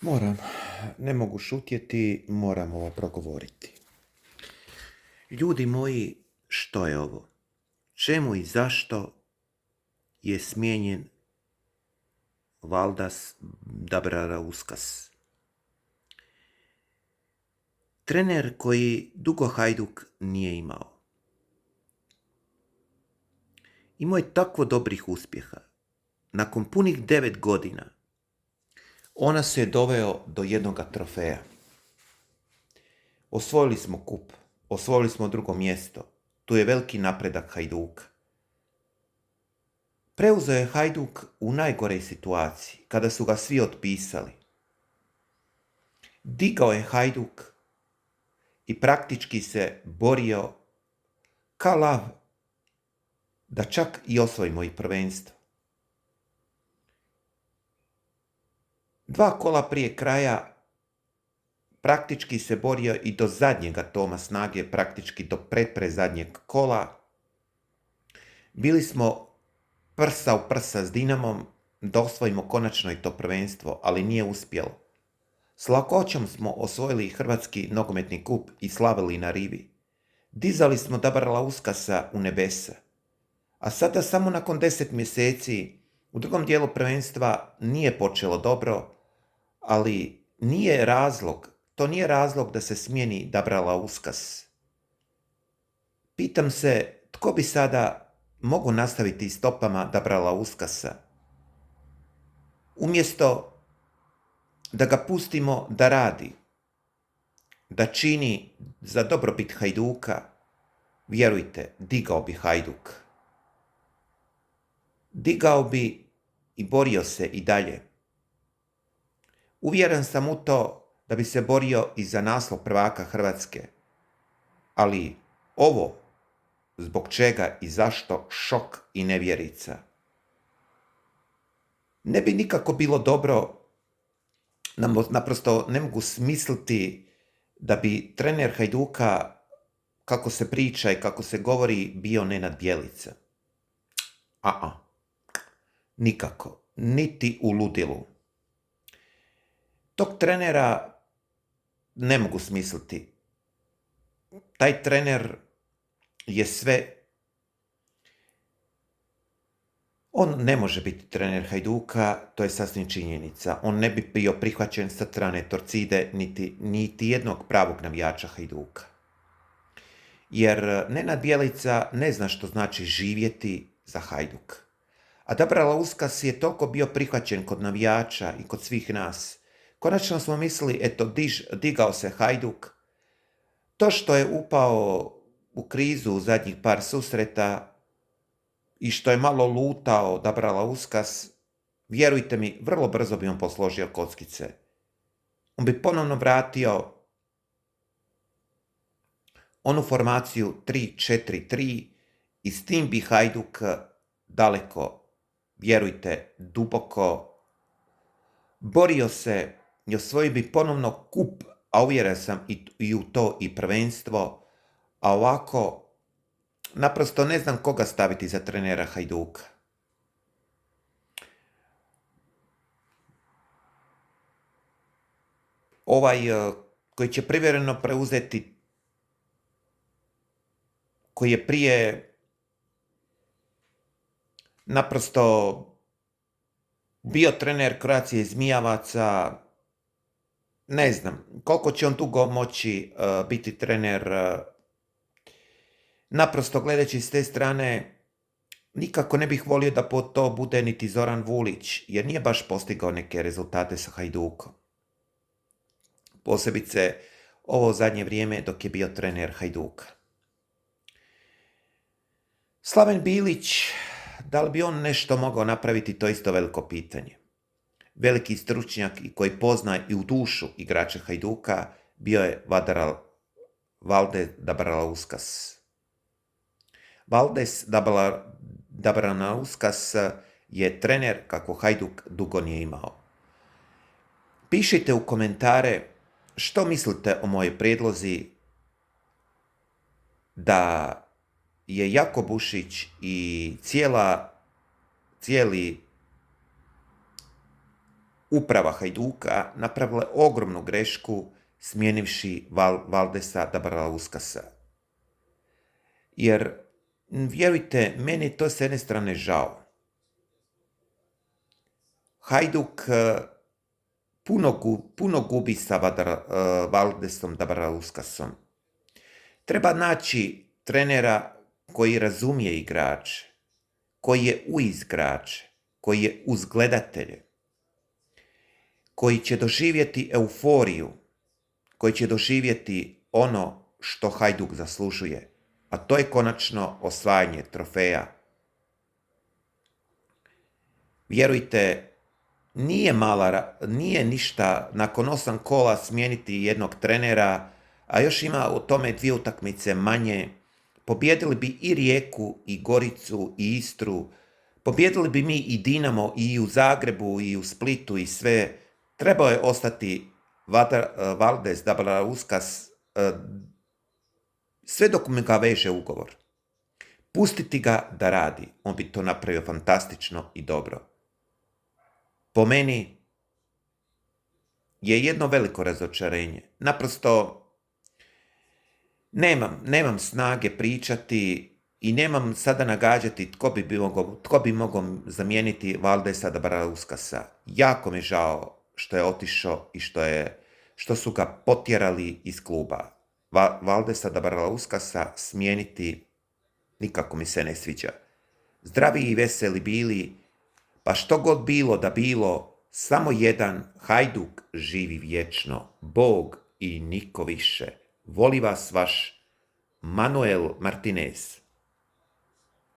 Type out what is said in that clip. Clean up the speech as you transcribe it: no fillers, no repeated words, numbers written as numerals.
Moram, ne mogu šutjeti, moram ovo progovoriti. Ljudi moji, što je ovo? Čemu i zašto je smijenjen Valdas Dabrauskas? Trener koji dugo Hajduk nije imao. Imao je tako dobrih uspjeha. Nakon punih 9 godina ona se je doveo do jednoga trofeja. Osvojili smo kup, osvojili smo drugo mjesto. Tu je veliki napredak Hajduka. Preuzeo je Hajduk u najgorej situaciji, kada su ga svi otpisali. Digao je Hajduk i praktički se borio ka lav da čak i osvojimo i prvenstvo. 2 kola prije kraja praktički se borio i do zadnjega toma snage, praktički do predprezadnjeg kola. Bili smo prsa u prsa s Dinamom da osvojimo konačno i to prvenstvo, ali nije uspjelo. S lakoćom smo osvojili hrvatski nogometni kup i slavili na rivi. Dizali smo Dabrauskas u nebesa. A sada samo nakon 10 mjeseci u drugom dijelu prvenstva nije počelo dobro, ali to nije razlog da se smijeni Dabrauskas. Pitam se tko bi sada mogao nastaviti stopama Dabrauskasa. Umjesto da ga pustimo da radi, da čini za dobrobit Hajduka, vjerujte, digao bi Hajduk. Digao bi i borio se i dalje. Uvjeren sam u to da bi se borio i za naslov prvaka Hrvatske. Ali ovo, zbog čega i zašto šok i nevjerica. Ne bi nikako bilo dobro, naprosto ne mogu smisliti da bi trener Hajduka, kako se priča i kako se govori, bio Nenad Bjelica. Nikako, niti u ludilu. Tog trenera ne mogu smisliti. Taj trener je sve. On ne može biti trener Hajduka, to je sasvim činjenica. On ne bi bio prihvaćen sa strane Torcide, niti jednog pravog navijača Hajduka. Jer Nenad Bjelica ne zna što znači živjeti za Hajduk. A Dabrauskas je toliko bio prihvaćen kod navijača i kod svih nas. Konačno smo mislili, eto, digao se Hajduk. To što je upao u krizu u zadnjih par susreta i što je malo lutao Dabrauskas, vjerujte mi, vrlo brzo bi on posložio kockice. On bi ponovno vratio onu formaciju 3-4-3 i s tim bi Hajduk daleko, vjerujte, duboko borio se i osvojio bi ponovno kup, a uvjeren sam i u to i prvenstvo, a ovako naprosto ne znam koga staviti za trenera Hajduka. Ovaj koji će privremeno preuzeti, koji je prije naprosto bio trener Croacije Zmijavaca, ne znam koliko će on dugo moći biti trener. Naprosto gledajući s te strane, nikako ne bih volio da to bude niti Zoran Vulić, jer nije baš postigao neke rezultate sa Hajdukom. Posebice ovo zadnje vrijeme dok je bio trener Hajduka. Slaven Bilić, da li bi on nešto mogao napraviti, to je isto veliko pitanje. Veliki stručnjak i koji pozna i u dušu igrača Hajduka bio je Valdes Dabrauskas. Valdes Dabrauskas je trener kako Hajduk dugo nije imao. Pišite u komentare što mislite o mojoj prijedlozi da je Jako Bušić i cijeli uprava Hajduka napravila ogromnu grešku smijenivši Valdesa Dabrauskas. Jer, vjerujte, meni je to s jedne strane žao. Hajduk puno gubi sa Valdesom Dabrauskasom. Treba naći trenera koji razumije igrače, koji je uz igrače, koji je uz gledatelje, koji će doživjeti euforiju, koji će doživjeti ono što Hajduk zaslužuje, a to je konačno osvajanje trofeja. Vjerujte, nije ništa nakon 8 kola smijeniti jednog trenera, a još ima u tome 2 utakmice manje. Pobijedili bi i Rijeku, i Goricu, i Istru. Pobijedili bi mi i Dinamo, i u Zagrebu, i u Splitu, i sve. Trebao je ostati Valdes Dabrauskas sve dok mi ga veže ugovor. Pustiti ga da radi. On bi to napravio fantastično i dobro. Po meni je jedno veliko razočarenje. Naprosto nemam snage pričati i nemam sada nagađati tko bi mogao zamijeniti Valdesa Dabrauskasa. Jako mi žao što je otišao i što su ga potjerali iz kluba. Valdesa Dabrauskasa smijeniti nikako mi se ne sviđa. Zdravi i veseli bili, pa što god bilo da bilo, samo jedan Hajduk živi vječno, Bog i niko više. Voli vas vaš Manuel Martinez.